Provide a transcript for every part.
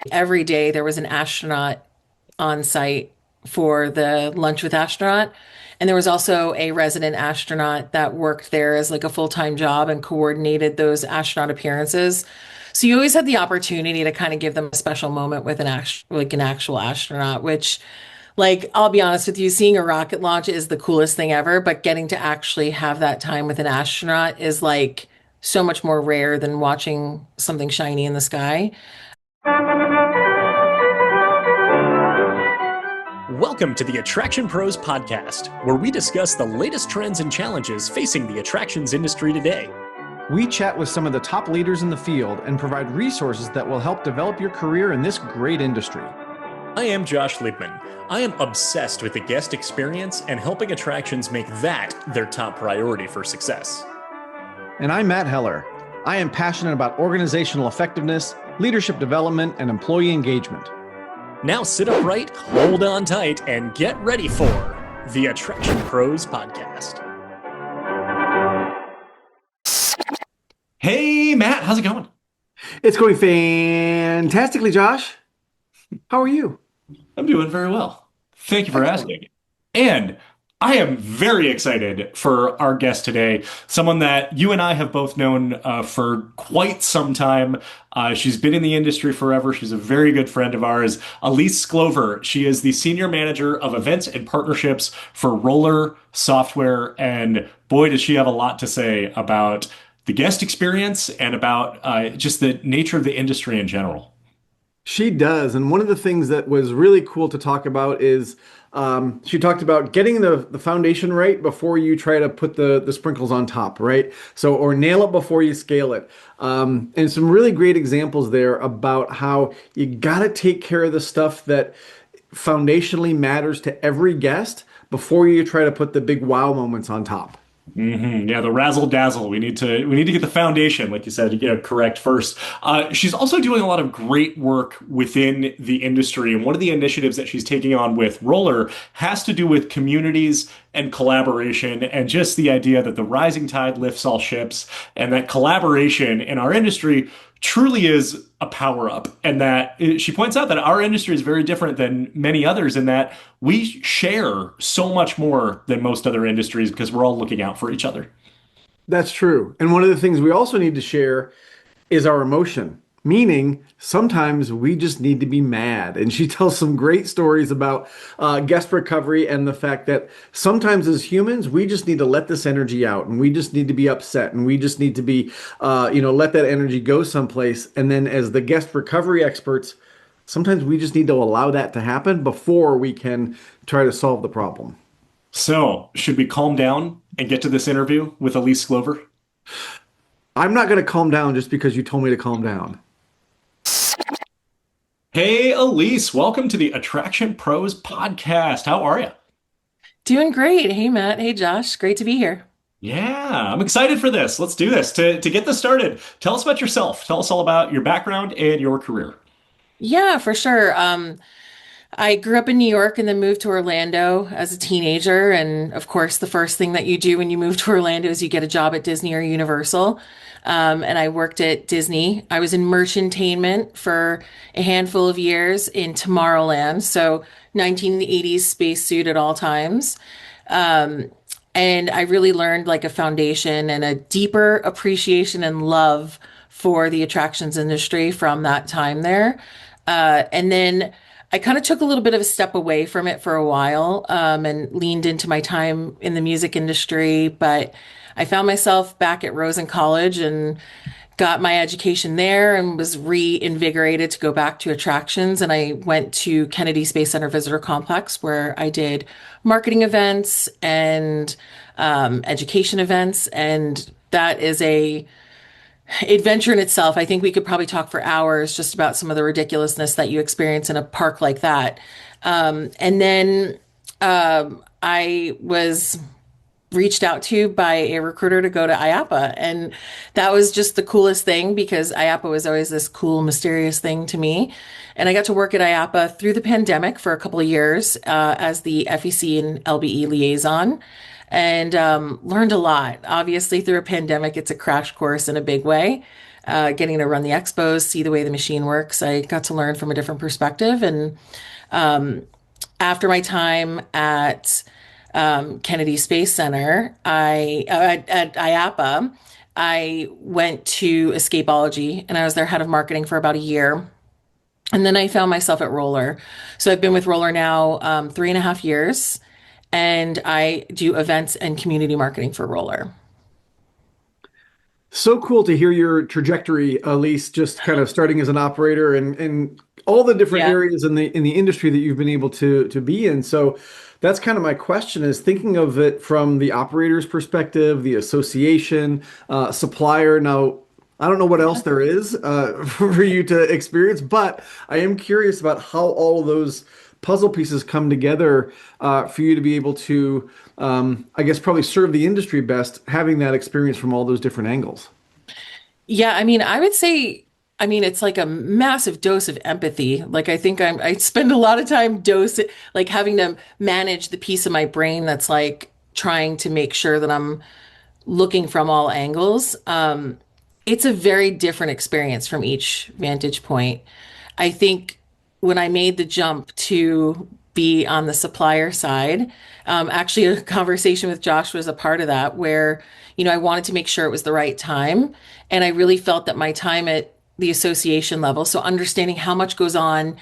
Every day there was an astronaut on site for the lunch with astronaut. And there was also a resident astronaut that worked there as like a full-time job and coordinated those astronaut appearances. So you always had the opportunity to kind of give them a special moment with an actual astronaut, which like I'll be honest with you, seeing a rocket launch is the coolest thing ever, but getting to actually have that time with an astronaut is like so much more rare than watching something shiny in the sky. Welcome to the Attraction Pros podcast, where we discuss the latest trends and challenges facing the attractions industry today. We chat with some of the top leaders in the field and provide resources that will help develop your career in this great industry. I am Josh Liebman. I am obsessed with the guest experience and helping attractions make that their top priority for success. And I'm Matt Heller. I am passionate about organizational effectiveness, leadership development, and employee engagement. Now sit upright, hold on tight, and get ready for the Attraction Pros podcast. Hey, Matt, how's it going? It's going fantastically, Josh. How are you? I'm doing very well. Thank you for asking. And I am very excited for our guest today, someone that you and I have both known for quite some time. She's been in the industry forever. She's a very good friend of ours, Alyse Sklover. She is the Senior Manager of Events and Partnerships for Roller Software. And boy, does she have a lot to say about the guest experience and about just the nature of the industry in general. She does. And one of the things that was really cool to talk about is she talked about getting the foundation right before you try to put the sprinkles on top, right? So, or nail it before you scale it. And some really great examples there about how you got to take care of the stuff that foundationally matters to every guest before you try to put the big wow moments on top. Yeah, the razzle dazzle. We need to get the foundation, like you said, correct first. She's also doing a lot of great work within the industry, and one of the initiatives that she's taking on with Roller has to do with communities and collaboration, and just the idea that the rising tide lifts all ships, and that collaboration in our industry truly is a power up. And that she points out that our industry is very different than many others in that we share so much more than most other industries because we're all looking out for each other. That's true. And one of the things we also need to share is our emotion, meaning sometimes we just need to be mad. And she tells some great stories about guest recovery and the fact that sometimes as humans, we just need to let this energy out and we just need to be upset and we just need to be, let that energy go someplace. And then as the guest recovery experts, sometimes we just need to allow that to happen before we can try to solve the problem. So, should we calm down and get to this interview with Alyse Sklover? I'm not going to calm down just because you told me to calm down. Hey, Alyse, welcome to the Attraction Pros podcast. How are you? Doing great. Hey, Matt. Hey, Josh. Great to be here. Yeah, I'm excited for this. Let's do this. To get this started, tell us about yourself. Tell us all about your background and your career. Yeah, for sure. I grew up in New York and then moved to Orlando as a teenager. And of course, the first thing that you do when you move to Orlando is you get a job at Disney or Universal. And I worked at Disney. I was in merchantainment for a handful of years in Tomorrowland. So 1980s spacesuit at all times. And I really learned like a foundation and a deeper appreciation and love for the attractions industry from that time there. And then I kind of took a little bit of a step away from it for a while, and leaned into my time in the music industry. But I found myself back at Rosen College and got my education there and was reinvigorated to go back to attractions. And I went to Kennedy Space Center Visitor Complex where I did marketing events and education events. And that is a adventure in itself. I think we could probably talk for hours just about some of the ridiculousness that you experience in a park like that. And then I was reached out to by a recruiter to go to IAPA. And that was just the coolest thing because IAPA was always this cool, mysterious thing to me. And I got to work at IAPA through the pandemic for a couple of years as the FEC and LBE liaison and learned a lot. Obviously, through a pandemic, it's a crash course in a big way. getting to run the expos, see the way the machine works. I got to learn from a different perspective. And after my time at Kennedy Space Center, at IAPA, I went to Escapology and I was their head of marketing for about a year. And then I found myself at Roller. So I've been with Roller now 3.5 years, and I do events and community marketing for Roller. So cool to hear your trajectory, Alyse, just kind of starting as an operator and all the different Yeah. areas in the industry that you've been able to be in. So that's kind of my question is thinking of it from the operator's perspective, the association, supplier. Now, I don't know what else there is for you to experience, but I am curious about how all of those puzzle pieces come together for you to be able to, I guess, probably serve the industry best, having that experience from all those different angles. Yeah, I mean, I would say, I mean, it's like a massive dose of empathy. Like I spend a lot of time like having to manage the piece of my brain that's like trying to make sure that I'm looking from all angles. It's a very different experience from each vantage point. I think when I made the jump to be on the supplier side, actually a conversation with Josh was a part of that where, I wanted to make sure it was the right time. And I really felt that my time at the association level, so understanding how much goes on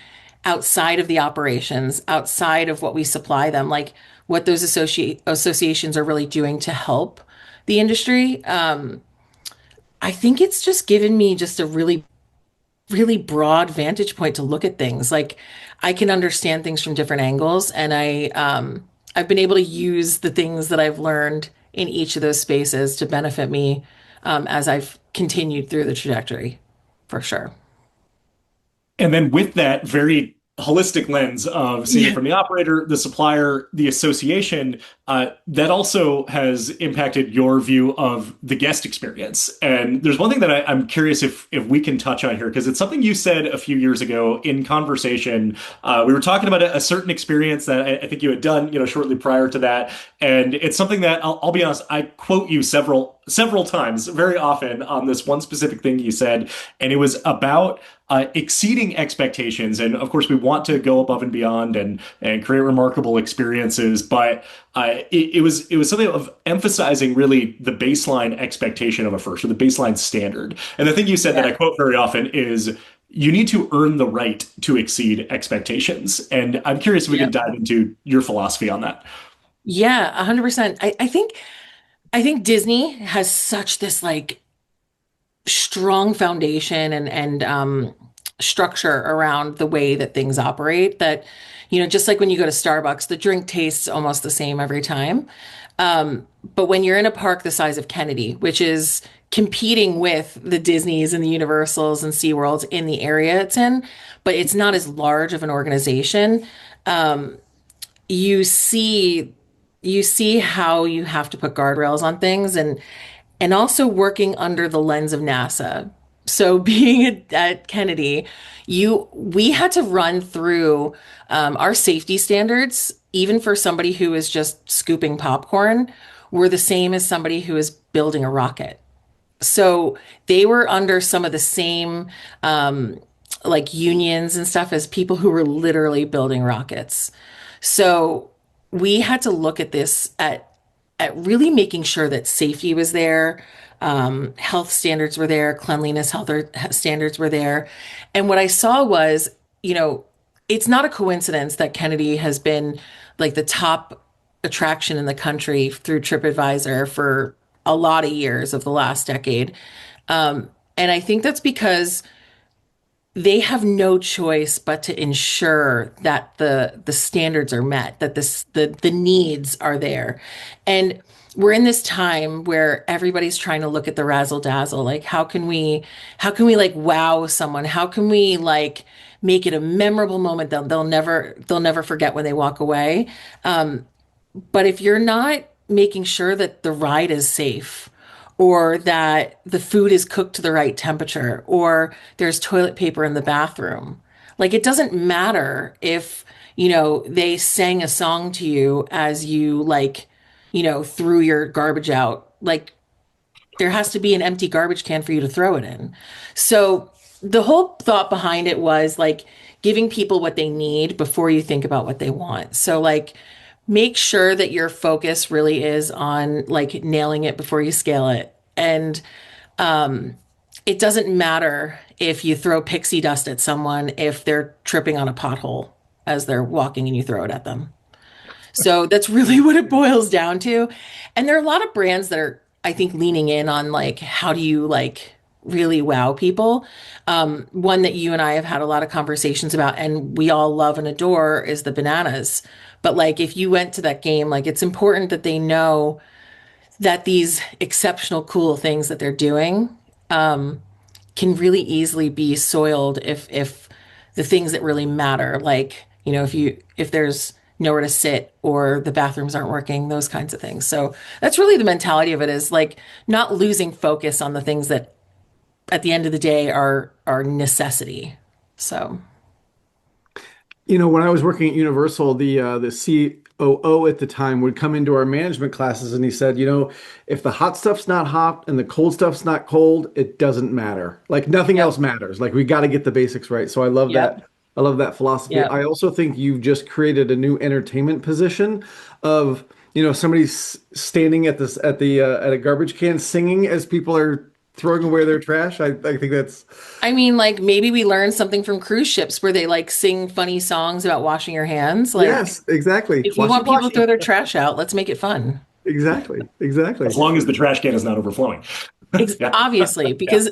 outside of the operations, outside of what we supply them, like what those associations are really doing to help the industry. I think it's just given me just a really broad vantage point to look at things. Like I can understand things from different angles, and I've been able to use the things that I've learned in each of those spaces to benefit me as I've continued through the trajectory, for sure. And then with that very holistic lens of seeing it Yeah. from the operator, the supplier, the association, that also has impacted your view of the guest experience. And there's one thing that I'm curious if we can touch on here because it's something you said a few years ago in conversation. We were talking about a certain experience that I think you had done, shortly prior to that, and it's something that I'll be honest, I quote you several times, very often on this one specific thing you said, and it was about exceeding expectations. And of course, we want to go above and beyond and create remarkable experiences. But it was something of emphasizing really the baseline expectation of a first or the baseline standard. And the thing you said that I Yeah. quote very often is you need to earn the right to exceed expectations. And I'm curious if we can Yeah. dive into your philosophy on that. Yeah, 100%. I think Disney has such this like strong foundation and structure around the way that things operate that, just like when you go to Starbucks, the drink tastes almost the same every time. But when you're in a park the size of Kennedy, which is competing with the Disneys and the Universals and SeaWorlds in the area it's in, but it's not as large of an organization, you see you see how you have to put guardrails on things and also working under the lens of NASA. So being at Kennedy, we had to run through our safety standards, even for somebody who is just scooping popcorn, were the same as somebody who is building a rocket. So they were under some of the same like unions and stuff as people who were literally building rockets. So we had to look at this at really making sure that safety was there, health standards were there, cleanliness, standards were there. And what I saw was, you know, it's not a coincidence that Kennedy has been like the top attraction in the country through TripAdvisor for a lot of years of the last decade. And I think that's because they have no choice but to ensure that the standards are met, that the needs are there. And we're in this time where everybody's trying to look at the razzle dazzle. Like how can we like wow someone? How can we like make it a memorable moment that they'll never forget when they walk away? But if you're not making sure that the ride is safe, or that the food is cooked to the right temperature, or there's toilet paper in the bathroom, like it doesn't matter if, they sang a song to you as you like, threw your garbage out. Like there has to be an empty garbage can for you to throw it in. So the whole thought behind it was like giving people what they need before you think about what they want. So like make sure that your focus really is on like nailing it before you scale it. And it doesn't matter if you throw pixie dust at someone if they're tripping on a pothole as they're walking and you throw it at them. So that's really what it boils down to. And there are a lot of brands that are, I think, leaning in on like, how do you like really wow people? One that you and I have had a lot of conversations about and we all love and adore is the bananas. But like, if you went to that game, like, it's important that they know that these exceptional, cool things that they're doing can really easily be soiled if the things that really matter, like, if there's nowhere to sit or the bathrooms aren't working, those kinds of things. So that's really the mentality of it, is like not losing focus on the things that at the end of the day are necessity. So When I was working at Universal, the COO at the time would come into our management classes and he said, if the hot stuff's not hot and the cold stuff's not cold, it doesn't matter. Like nothing yep, else matters. Like we got to get the basics right. So I love yep, that. I love that philosophy. yep. I also think you've just created a new entertainment position of, somebody standing at a garbage can singing as people are throwing away their trash. I think that's I mean, like maybe we learned something from cruise ships where they like sing funny songs about washing your hands. Like yes, exactly. if you Washy want people to throw washy. their trash out, let's make it fun. Exactly. Exactly. As long as the trash can is not overflowing. Yeah. Obviously, because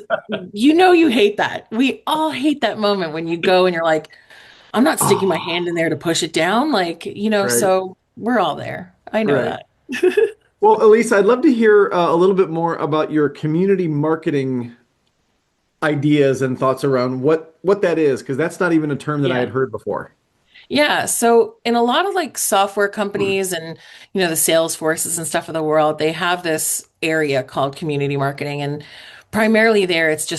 you hate that. We all hate that moment when you go and you're like, I'm not sticking my Oh, hand in there to push it down. Like, right. so we're all there. I know Right. that. Well, Alyse, I'd love to hear a little bit more about your community marketing ideas and thoughts around what that is, because that's not even a term that I had Yeah. heard before. Yeah. So in a lot of like software companies and, the Salesforces and stuff of the world, they have this area called community marketing. And primarily there, it's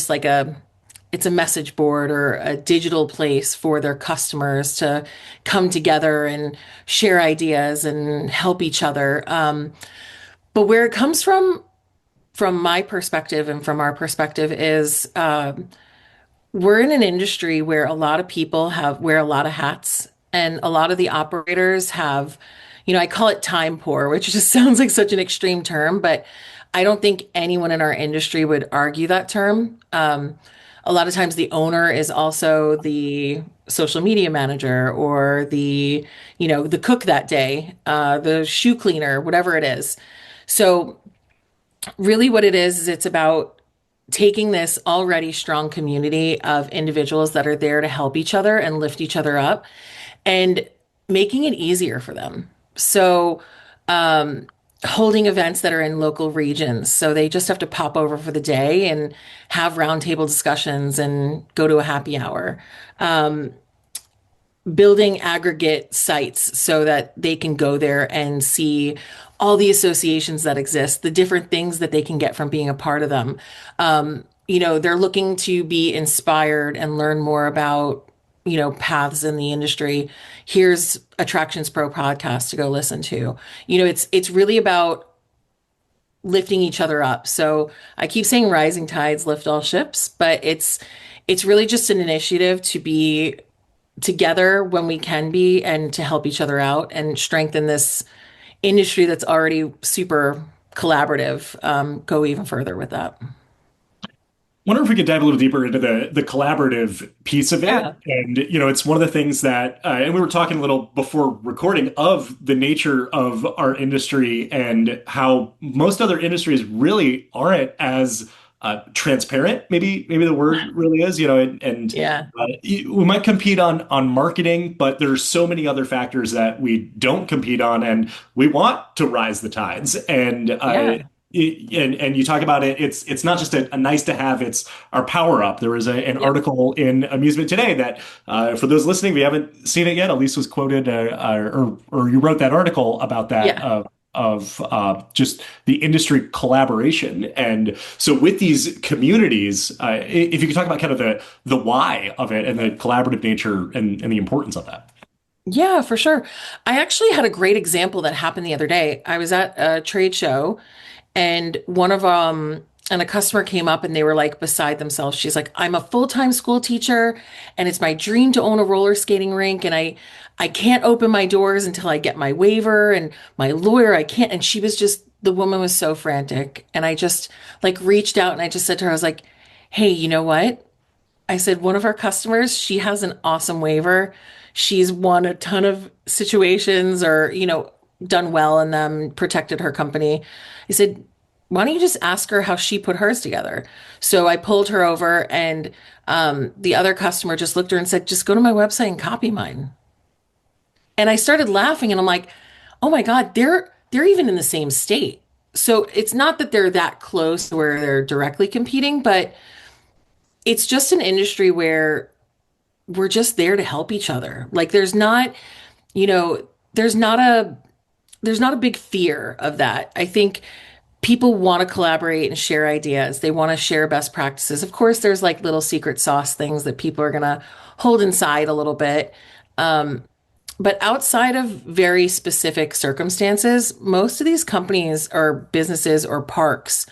a message board or a digital place for their customers to come together and share ideas and help each other. But where it comes from my perspective and from our perspective is we're in an industry where a lot of people have wear a lot of hats and a lot of the operators have, I call it time poor, which just sounds like such an extreme term, but I don't think anyone in our industry would argue that term. A lot of times the owner is also the social media manager or the cook that day, the shoe cleaner, whatever it is. So really what it is it's about taking this already strong community of individuals that are there to help each other and lift each other up and making it easier for them. So, holding events that are in local regions. So they just have to pop over for the day and have roundtable discussions and go to a happy hour. Building aggregate sites so that they can go there and see all the associations that exist, the different things that they can get from being a part of them. They're looking to be inspired and learn more about, paths in the industry. Here's Attractions Pro podcast to go listen to. It's really about lifting each other up. So I keep saying rising tides lift all ships, but it's really just an initiative to be together when we can be and to help each other out and strengthen this industry that's already super collaborative, go even further with that. Wonder if we could dive a little deeper into the collaborative piece of Yeah. it. And it's one of the things that, and we were talking a little before recording of the nature of our industry and how most other industries really aren't as transparent. Maybe the word really is, and Yeah. we might compete on marketing, but there's so many other factors that we don't compete on, and we want to rise the tides. And Yeah. and you talk about it, it's not just a nice to have, it's our power up. There was an Yep. article in Amusement Today that for those listening, we haven't seen it yet. Alyse was quoted, or you wrote that article about that. Yeah. Of just the industry collaboration. And so with these communities, if you could talk about kind of the why of it and the collaborative nature and the importance of that. Yeah, for sure. I actually had a great example that happened the other day. I was at a trade show and one of and a customer came up and they were like beside themselves. She's like, I'm a full-time school teacher and it's my dream to own a roller skating rink. And I can't open my doors until I get my waiver and my lawyer. I can't. And she was just, the woman was so frantic. And I just like reached out and I just said to her, I was like, hey, you know what? I said, one of our customers, she has an awesome waiver. She's won a ton of situations or, done well in them, protected her company. I said, why don't you just ask her how she put hers together? So I pulled her over and the other customer just looked at her and said, just go to my website and copy mine. And I started laughing and I'm like, oh my God, they're even in the same state. So it's not that they're that close where they're directly competing, but it's just an industry where we're just there to help each other. Like you know, there's not a there's not a big fear of that. I think people want to collaborate and share ideas. They want to share best practices. Of course, there's like little secret sauce things that people are going to hold inside a little bit. But outside of very specific circumstances, most of these companies or businesses or parks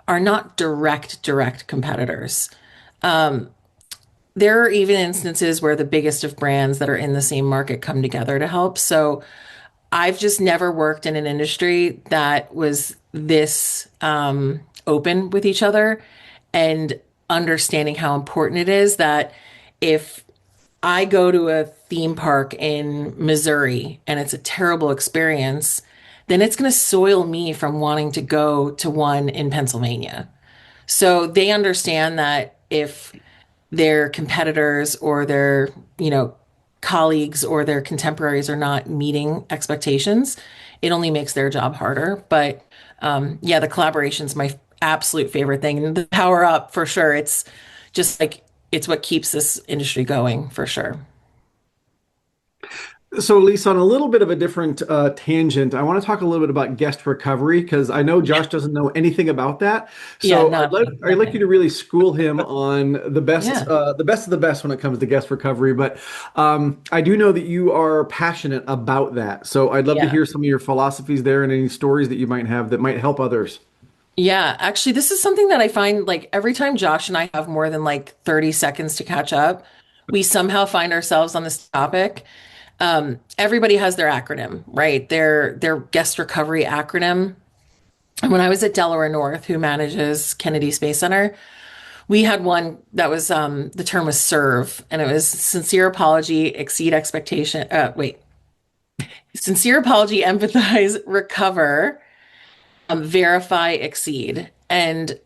are not direct competitors. There are even instances where the biggest of brands that are in the same market come together to help. So I've just never worked in an industry that was this open with each other and understanding how important it is that if I go to a theme park in Missouri and it's a terrible experience, then it's going to soil me from wanting to go to one in Pennsylvania. So they understand that if their competitors or their, colleagues or their contemporaries are not meeting expectations, it only makes their job harder. But yeah, the collaboration is my absolute favorite thing. And the power up for sure. It's just like it's what keeps this industry going for sure. So, Lisa, on a little bit of a different tangent, I want to talk a little bit about guest recovery because I know Yeah. Josh doesn't know anything about that. Yeah, So, nothing, I'd like you to nothing. really school him on Yeah. the best of the best when it comes to guest recovery. But I do know that you are passionate about that. So, I'd love to Yeah. hear some of your philosophies there and any stories that you might have that might help others. Yeah, actually, this is something that I find like every time Josh and I have more than like 30 seconds to catch up, we somehow find ourselves on this topic. Everybody has their acronym, right? Their guest recovery acronym. And when I was at Delaware North, who manages Kennedy Space Center, we had one that was the term was serve, and it was sincere apology, exceed expectation. Sincere apology, empathize, recover, verify, exceed. And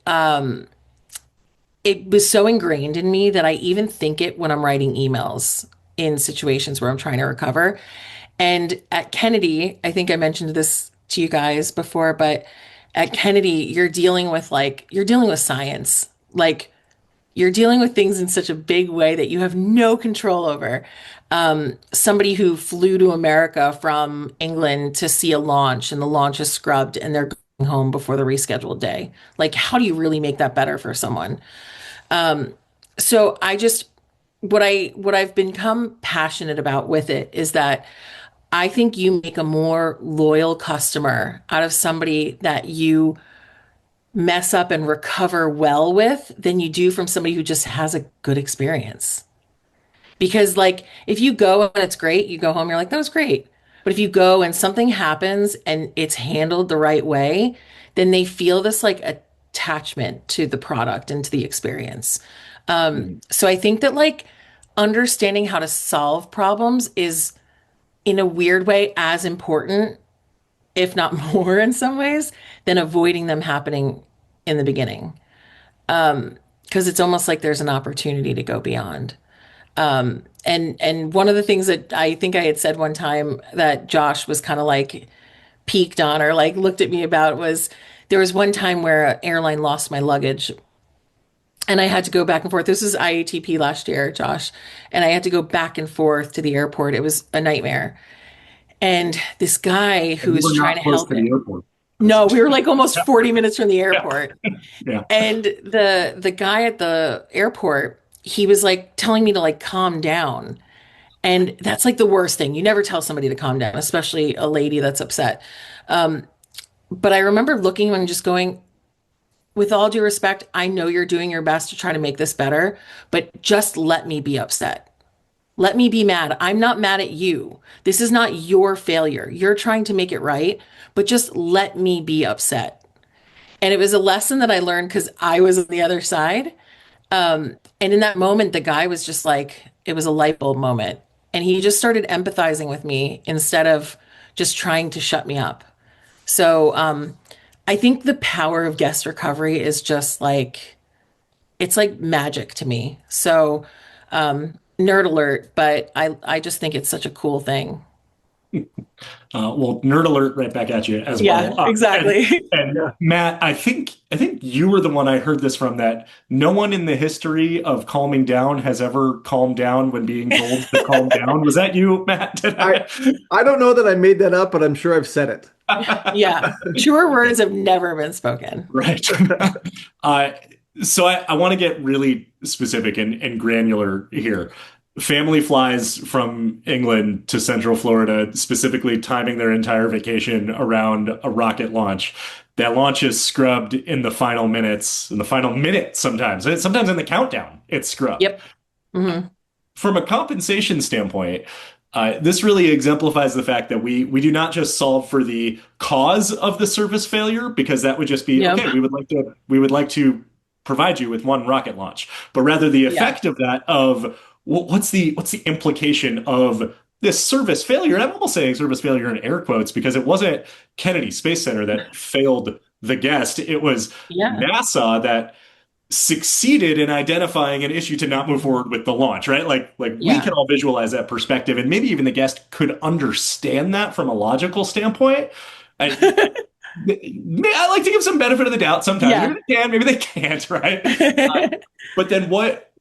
it was so ingrained in me that I even think it when I'm writing emails in situations where I'm trying to recover. And at Kennedy, I think I mentioned this to you guys before, but at Kennedy, you're dealing with science. Like you're dealing with things in such a big way that you have no control over. Somebody who flew to America from England to see a launch and the launch is scrubbed and they're going home before the rescheduled day. Like, how do you really make that better for someone? So I just what I've become passionate about with it is that I think you make a more loyal customer out of somebody that you mess up and recover well with than you do from somebody who just has a good experience. Because like if you go and it's great, you go home, you're like, that was great. But if you go and something happens and it's handled the right way, then they feel this like attachment to the product and to the experience. So I think that like understanding how to solve problems is in a weird way as important, if not more in some ways, than avoiding them happening in the beginning. Because it's almost like there's an opportunity to go beyond. And one of the things that I think I had said one time that Josh was kind of like peaked on or like looked at me about was there was one time where an airline lost my luggage and I had to go back and forth. This was IATP last year, Josh, and I had to go back and forth to the airport. It was a nightmare. And this guy who And you was were trying not to close help to the me. airport. No, we were like almost 40 minutes from the Yeah. airport. Yeah. And the guy at the airport, he was like telling me to like calm down. And that's like the worst thing. You never tell somebody to calm down, especially a lady that's upset. But I remember looking and just going, with all due respect, I know you're doing your best to try to make this better, but just let me be upset. Let me be mad. I'm not mad at you. This is not your failure. You're trying to make it right, but just let me be upset. And it was a lesson that I learned because I was on the other side. And in that moment, the guy was just like, it was a light bulb moment. And he just started empathizing with me instead of just trying to shut me up. So I think the power of guest recovery is just like, it's like magic to me. So nerd alert, but I just think it's such a cool thing. Well, nerd alert right back at you as Yeah, well. exactly. And Yeah. Matt, I think you were the one I heard this from, that no one in the history of calming down has ever calmed down when being told to calm down. Was that you, Matt? I I don't know that I made that up, but I'm sure I've said it. Yeah. Truer words have never been spoken. Right. Uh, so I want to get really specific and granular here. Family flies from England to Central Florida, specifically timing their entire vacation around a rocket launch. That launch is scrubbed in the final minute sometimes. Sometimes in the countdown, it's scrubbed. Yep. Hmm. From a compensation standpoint, this really exemplifies the fact that we do not just solve for the cause of the service failure, because that would just be Yep. okay. We would like to provide you with one rocket launch, but rather the Yeah. effect of that of what's the implication of this service failure. And I'm almost saying service failure in air quotes, because it wasn't Kennedy Space Center that failed the guest. It was Yeah. NASA that succeeded in identifying an issue to not move forward with the launch, right? Like we Yeah. can all visualize that perspective, and maybe even the guest could understand that from a logical standpoint. I, I like to give some benefit of the doubt sometimes. Yeah. Maybe they can, maybe they can't, right? But then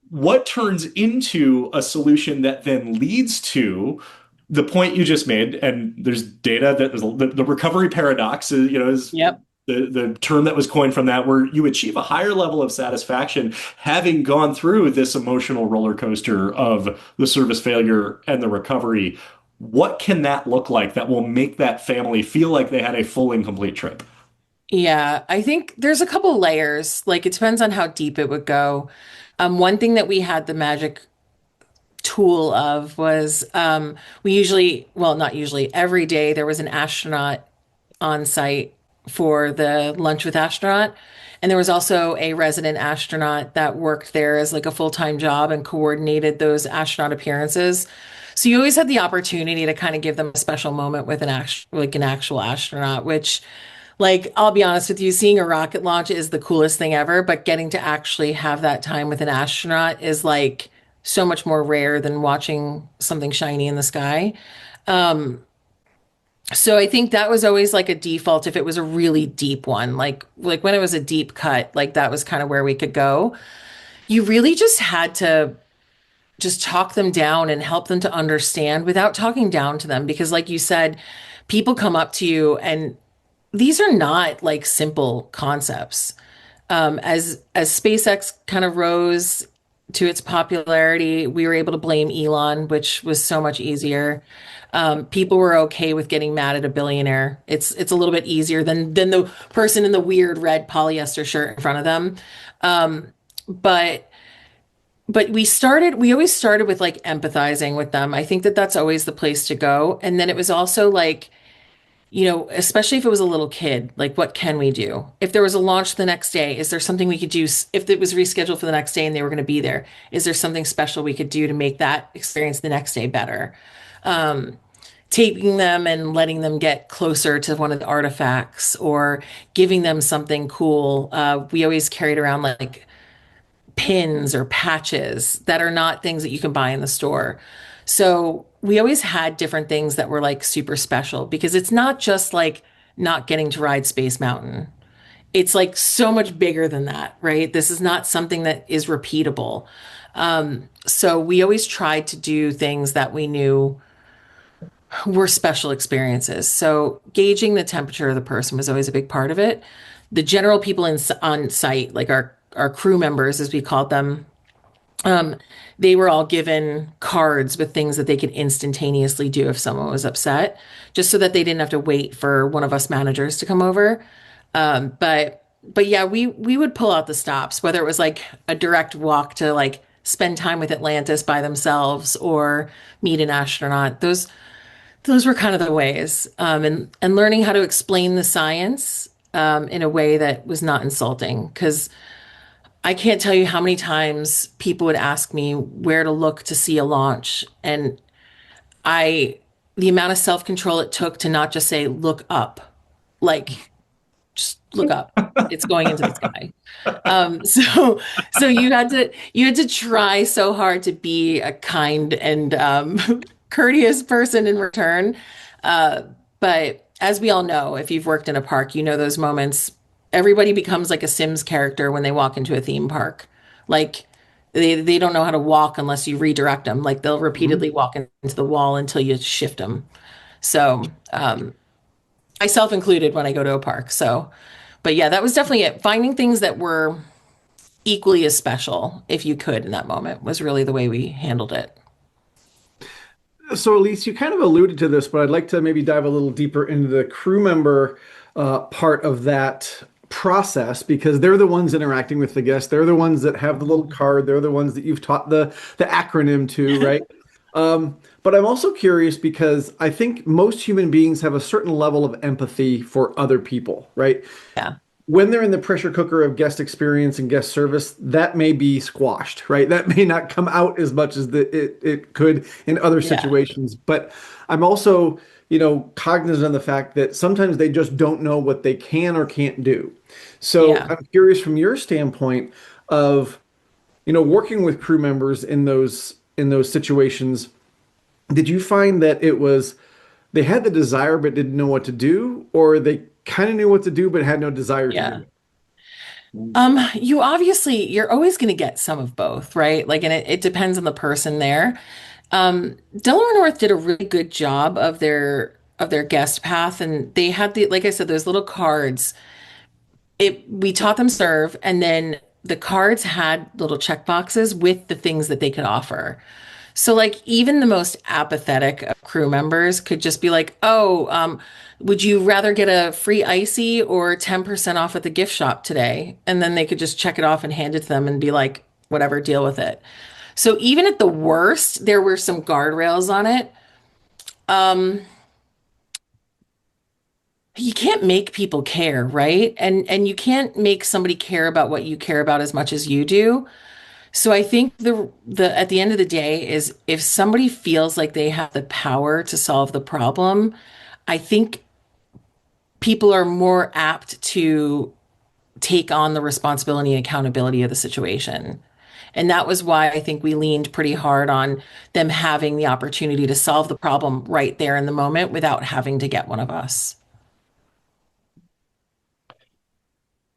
what turns into a solution that then leads to the point you just made? And there's data that the recovery paradox is Yep. the term that was coined from that, where you achieve a higher level of satisfaction having gone through this emotional roller coaster of the service failure and the recovery. What can that look like that will make that family feel like they had a full and complete trip? Yeah, I think there's a couple layers. Like it depends on how deep it would go. One thing that we had the magic tool of was we usually, well, not usually, every day there was an astronaut on site for the lunch with astronaut. And there was also a resident astronaut that worked there as like a full-time job and coordinated those astronaut appearances. So you always had the opportunity to kind of give them a special moment with an actual astronaut, which like I'll be honest with you, seeing a rocket launch is the coolest thing ever, but getting to actually have that time with an astronaut is like so much more rare than watching something shiny in the sky. So I think that was always like a default if it was a really deep one. Like when it was a deep cut, like that was kind of where we could go. You really just had to just talk them down and help them to understand without talking down to them because like you said, people come up to you and these are not like simple concepts. As SpaceX kind of rose to its popularity, we were able to blame Elon, which was so much easier. People were okay with getting mad at a billionaire. It's a little bit easier than the person in the weird red polyester shirt in front of them. But we always started with like empathizing with them. I think that that's always the place to go. And then it was also like, especially if it was a little kid, like what can we do? If there was a launch the next day, is there something we could do? If it was rescheduled for the next day and they were going to be there, is there something special we could do to make that experience the next day better? Taking them and letting them get closer to one of the artifacts or giving them something cool. We always carried around like pins or patches that are not things that you can buy in the store. So we always had different things that were like super special because it's not just like not getting to ride Space Mountain. It's like so much bigger than that, right? This is not something that is repeatable. So we always tried to do things that we knew were special experiences. So gauging the temperature of the person was always a big part of it. The general people on site, like our crew members, as we called them, they were all given cards with things that they could instantaneously do if someone was upset, just so that they didn't have to wait for one of us managers to come over. But but yeah, we would pull out the stops, whether it was like a direct walk to like spend time with Atlantis by themselves or meet an astronaut. Those were kind of the ways, and learning how to explain the science in a way that was not insulting. Because I can't tell you how many times people would ask me where to look to see a launch, and I the amount of self-control it took to not just say look up, like just look up. It's going into the sky. So you had to try so hard to be a kind and courteous person in return. Uh, but as we all know, if you've worked in a park, you know those moments. Everybody becomes like a Sims character when they walk into a theme park. Like they don't know how to walk unless you redirect them. Like they'll repeatedly walk into the wall until you shift them. So myself included when I go to a park. So, but yeah, that was definitely it. Finding things that were equally as special, if you could, in that moment, was really the way we handled it. So, Elise, you kind of alluded to this, but I'd like to maybe dive a little deeper into the crew member part of that process because they're the ones interacting with the guests. They're the ones that have the little card. They're the ones that you've taught the acronym to, right? But I'm also curious because I think most human beings have a certain level of empathy for other people, right? Yeah. When they're in the pressure cooker of guest experience and guest service, that may be squashed, right? That may not come out as much as it could in other Yeah. situations. But I'm also, cognizant of the fact that sometimes they just don't know what they can or can't do. So Yeah. I'm curious from your standpoint of, working with crew members in those situations, did you find that it was they had the desire but didn't know what to do, or they kind of knew what to do but had no desire to do Yeah. it? You're always going to get some of both, right? Like, and it depends on the person there. Delaware North did a really good job of their guest path, and they had like I said, those little cards. We taught them serve, and then the cards had little check boxes with the things that they could offer. So like even the most apathetic of crew members could just be like, "Oh, would you rather get a free icy or 10% off at the gift shop today?" And then they could just check it off and hand it to them and be like, "Whatever, deal with it." So even at the worst, there were some guardrails on it. You can't make people care, right? And you can't make somebody care about what you care about as much as you do. So I think the at the end of the day is if somebody feels like they have the power to solve the problem, I think people are more apt to take on the responsibility and accountability of the situation. And that was why I think we leaned pretty hard on them having the opportunity to solve the problem right there in the moment without having to get one of us.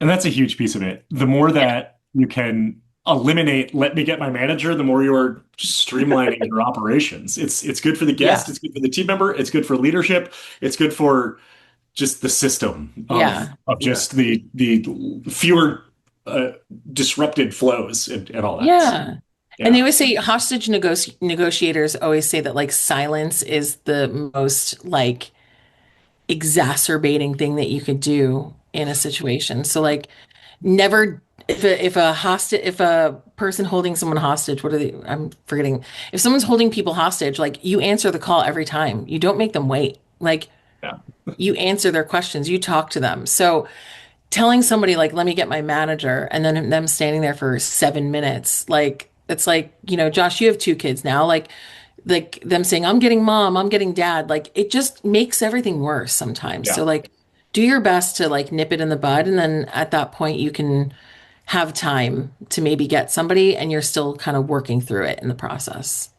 And that's a huge piece of it. The more Yeah. that you can eliminate, let me get my manager, the more you're just streamlining your operations. It's good for the guest, Yeah. it's good for the team member, it's good for leadership, it's good for just the system of Yeah. Yeah. just the fewer uh, disrupted flows and all that. So, Yeah. And they yeah. always say negotiators always say that like silence is the most like exacerbating thing that you could do in a situation. So like never if a person holding someone hostage, what are they? I'm forgetting. If someone's holding people hostage, like you answer the call every time. You don't make them wait. Like Yeah. you answer their questions, you talk to them. So telling somebody like, let me get my manager, and then them standing there for 7 minutes, like it's like, Josh, you have two kids now, like them saying, I'm getting mom, I'm getting dad, like it just makes everything worse sometimes. Yeah. So like do your best to like nip it in the bud, and then at that point you can have time to maybe get somebody and you're still kind of working through it in the process.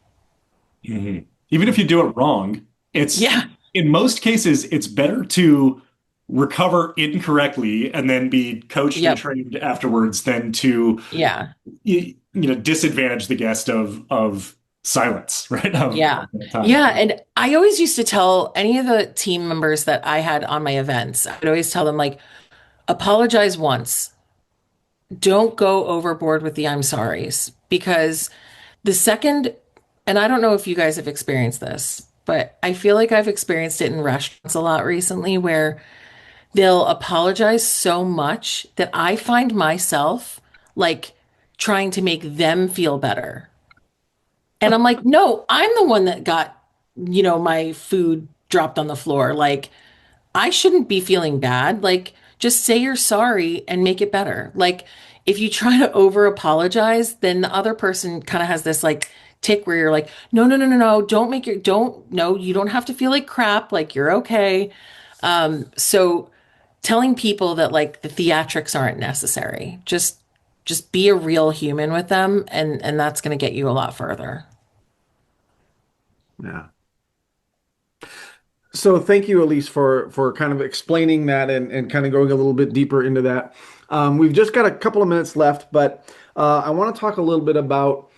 Mhm. Even if you do it wrong, it's Yeah. in most cases, it's better to recover incorrectly and then be coached and Yep. trained afterwards than to Yeah. disadvantage the guest of silence, right? Yeah. Of that time. Yeah. And I always used to tell any of the team members that I had on my events, I would always tell them, like, apologize once. Don't go overboard with the I'm sorries. Because the second, and I don't know if you guys have experienced this, but I feel like I've experienced it in restaurants a lot recently where they'll apologize so much that I find myself like trying to make them feel better. And I'm like, no, I'm the one that got, my food dropped on the floor. Like, I shouldn't be feeling bad. Like, just say you're sorry and make it better. Like, if you try to over apologize, then the other person kind of has this like tick where you're like, no, no, no, no, no, no, you don't have to feel like crap. Like, you're okay. So telling people that like the theatrics aren't necessary, just be a real human with them, and that's going to get you a lot further. Yeah. So thank you, Alyse, for kind of explaining that and kind of going a little bit deeper into that. We've just got a couple of minutes left, but I want to talk a little bit about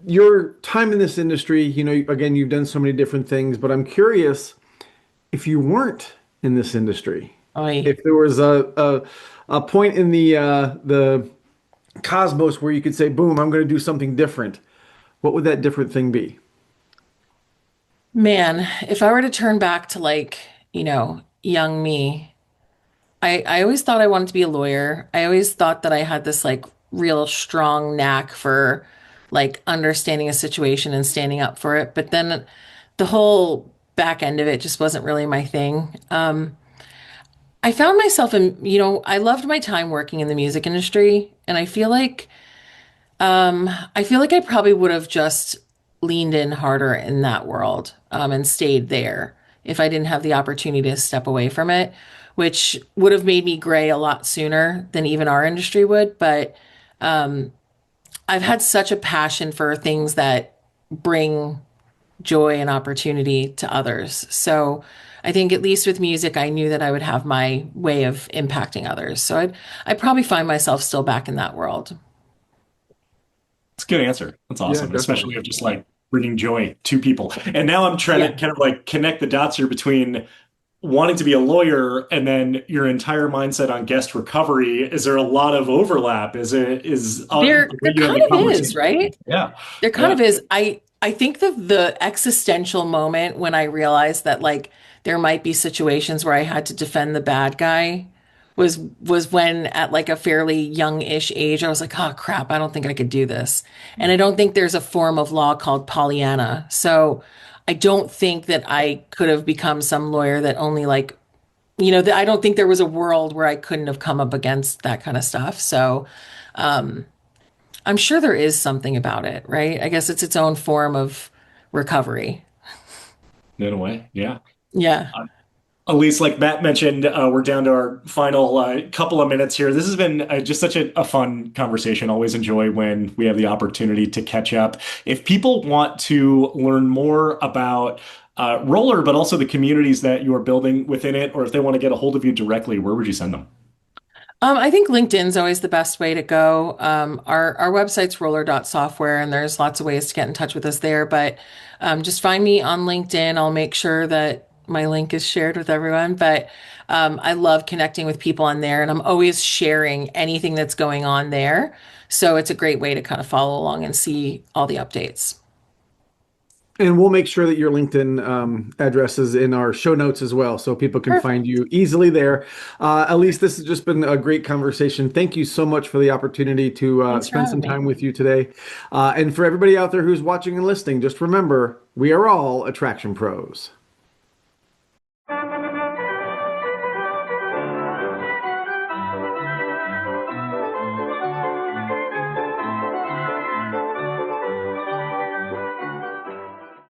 your time in this industry. Again, you've done so many different things, but I'm curious if you weren't in this industry, Oy. if there was a point in the cosmos where you could say, boom, I'm going to do something different. What would that different thing be? Man, if I were to turn back to like, young me, I always thought I wanted to be a lawyer. I always thought that I had this like real strong knack for like understanding a situation and standing up for it. But then the whole back end of it just wasn't really my thing. I found myself in, I loved my time working in the music industry, and I feel like I probably would have just leaned in harder in that world, and stayed there if I didn't have the opportunity to step away from it, which would have made me gray a lot sooner than even our industry would. But I've had such a passion for things that bring joy and opportunity to others. So I think at least with music, I knew that I would have my way of impacting others. So I'd probably find myself still back in that world. It's a good answer. That's Yeah, awesome, definitely. especially of just like bringing joy to people. And now I'm trying to Yeah. kind of like connect the dots here between wanting to be a lawyer and then your entire mindset on guest recovery. Is there a lot of overlap? Is There the way there you have kind the of is, conversation? right? Yeah, There kind yeah. of is. I think the existential moment when I realized that like there might be situations where I had to defend the bad guy was when at like a fairly young-ish age I was like, "Oh crap, I don't think I could do this." And I don't think there's a form of law called Pollyanna. So I don't think that I could have become some lawyer that only like, I don't think there was a world where I couldn't have come up against that kind of stuff. So I'm sure there is something about it, right? I guess it's its own form of recovery. In a way, yeah. Yeah. Alyse, like Matt mentioned, we're down to our final couple of minutes here. This has been just such a fun conversation. Always enjoy when we have the opportunity to catch up. If people want to learn more about Roller, but also the communities that you are building within it, or if they want to get a hold of you directly, where would you send them? I think LinkedIn's always the best way to go. Our website's roller.software, and there's lots of ways to get in touch with us there. But just find me on LinkedIn. I'll make sure that my link is shared with everyone. But I love connecting with people on there, and I'm always sharing anything that's going on there. So it's a great way to kind of follow along and see all the updates. And we'll make sure that your LinkedIn address is in our show notes as well, so people can find Perfect. you easily there. Alyse, this has just been a great conversation. Thank you so much for the opportunity to Thanks for spend having some me. time with you today. And for everybody out there who's watching and listening, just remember, we are all attraction pros.